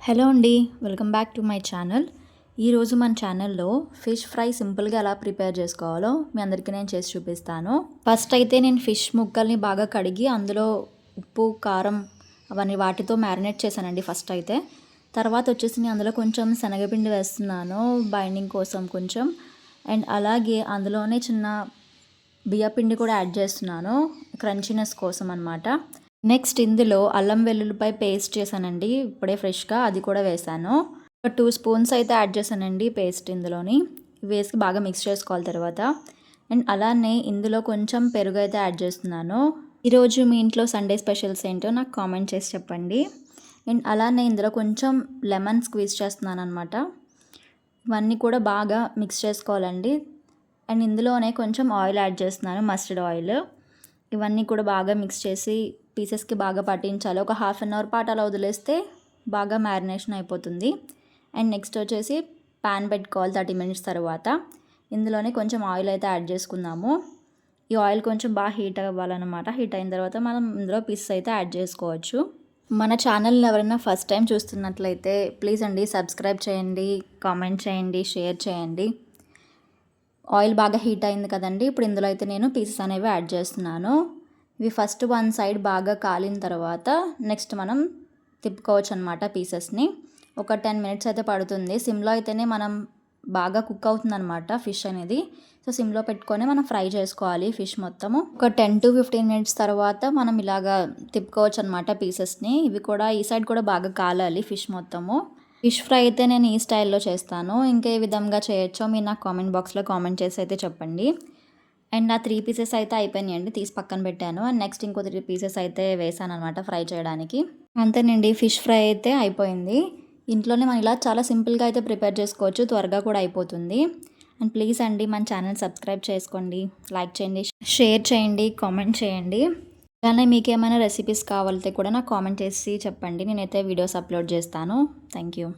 Hello అండి, welcome back to my channel. ఈరోజు మన ఛానల్లో ఫిష్ ఫ్రై సింపుల్గా ఎలా ప్రిపేర్ చేసుకోవాలో మీ అందరికీ నేను చేసి చూపిస్తాను. ఫస్ట్ అయితే నేను ఫిష్ ముక్కల్ని బాగా కడిగి అందులో ఉప్పు, కారం అవన్నీ వాటితో మ్యారినేట్ చేశానండి ఫస్ట్ అయితే. తర్వాత వచ్చేసి నేను అందులో కొంచెం శనగపిండి వేస్తున్నాను బైండింగ్ కోసం కొంచెం. అండ్ అలాగే అందులోనే చిన్న బియ్యపిండి కూడా యాడ్ చేస్తున్నాను క్రంచీనెస్ కోసం అనమాట. నెక్స్ట్ ఇందులో అల్లం వెల్లుల్లిపాయ పేస్ట్ చేశానండి ఇప్పుడే ఫ్రెష్గా, అది కూడా వేసాను. ఒక 2 స్పూన్స్ అయితే యాడ్ చేశానండి పేస్ట్ ఇందులోని. వేసి బాగా మిక్స్ చేసుకోవాలి తర్వాత. అండ్ అలానే ఇందులో కొంచెం పెరుగు అయితే యాడ్ చేస్తున్నాను. ఈరోజు మీ ఇంట్లో సండే స్పెషల్స్ ఏంటో నాకు కామెంట్ చేసి చెప్పండి. అండ్ అలానే ఇందులో కొంచెం లెమన్ స్క్వీజ్ చేస్తున్నాను అనమాట. ఇవన్నీ కూడా బాగా మిక్స్ చేసుకోవాలండి. అండ్ ఇందులోనే కొంచెం ఆయిల్ యాడ్ చేస్తున్నాను, మస్టర్డ్ ఆయిల్. ఇవన్నీ కూడా బాగా మిక్స్ చేసి పీసెస్కి బాగా పట్టించాలి. ఒక హాఫ్ అన్ అవర్ పాటు అలా వదిలేస్తే బాగా మ్యారినేషన్ అయిపోతుంది. అండ్ నెక్స్ట్ వచ్చేసి ప్యాన్ పెట్టుకోవాలి 30 మినిట్స్ తర్వాత. ఇందులోనే కొంచెం ఆయిల్ అయితే యాడ్ చేసుకుందాము. ఈ ఆయిల్ కొంచెం బాగా హీట్ అవ్వాలన్నమాట. హీట్ అయిన తర్వాత మనం ఇందులో పీసెస్ అయితే యాడ్ చేసుకోవచ్చు. మన ఛానల్ని ఎవరైనా ఫస్ట్ టైం చూస్తున్నట్లయితే ప్లీజ్ అండి సబ్స్క్రైబ్ చేయండి, కామెంట్ చేయండి, షేర్ చేయండి. ఆయిల్ బాగా హీట్ అయింది కదండి. ఇప్పుడు ఇందులో అయితే నేను పీసెస్ అనేవి యాడ్ చేస్తున్నాను. ఇవి ఫస్ట్ వన్ సైడ్ బాగా కాలిన తర్వాత నెక్స్ట్ మనం తిప్పుకోవచ్చు అనమాట పీసెస్ని. ఒక 10 మినిట్స్ అయితే పడుతుంది. సిమ్లో అయితేనే మనం బాగా కుక్ అవుతుంది అనమాట ఫిష్ అనేది. సో సిమ్లో పెట్టుకొని మనం ఫ్రై చేసుకోవాలి ఫిష్ మొత్తము. ఒక 10 to 15 మినిట్స్ తర్వాత మనం ఇలాగా తిప్పుకోవచ్చు అనమాట పీసెస్ని. ఇవి కూడా ఈ సైడ్ కూడా బాగా కాలాలి ఫిష్ మొత్తము. ఫిష్ ఫ్రై అయితే నేను ఈ స్టైల్లో చేస్తాను. ఇంకే విధంగా చేయొచ్చో మీరు నాకు కామెంట్ బాక్స్లో కామెంట్ చేసి అయితే చెప్పండి. అండ్ ఆ 3 పీసెస్ అయితే అయిపోయినాయండి, తీసి పక్కన పెట్టాను. అండ్ నెక్స్ట్ ఇంకో 3 పీసెస్ అయితే వేసాను అనమాట ఫ్రై చేయడానికి. అంతేనండి, ఫిష్ ఫ్రై అయితే అయిపోయింది. ఇంట్లోనే మనం ఇలా చాలా సింపుల్గా అయితే ప్రిపేర్ చేసుకోవచ్చు, త్వరగా కూడా అయిపోతుంది. అండ్ ప్లీజ్ అండి మన ఛానల్ సబ్స్క్రైబ్ చేసుకోండి, లైక్ చేయండి, షేర్ చేయండి, కామెంట్ చేయండి. అలానే మీకు ఏమైనా రెసిపీస్ కావాలంటే కూడా నాకు కామెంట్ చేసి చెప్పండి, నేనైతే వీడియోస్ అప్లోడ్ చేస్తాను. Thank you.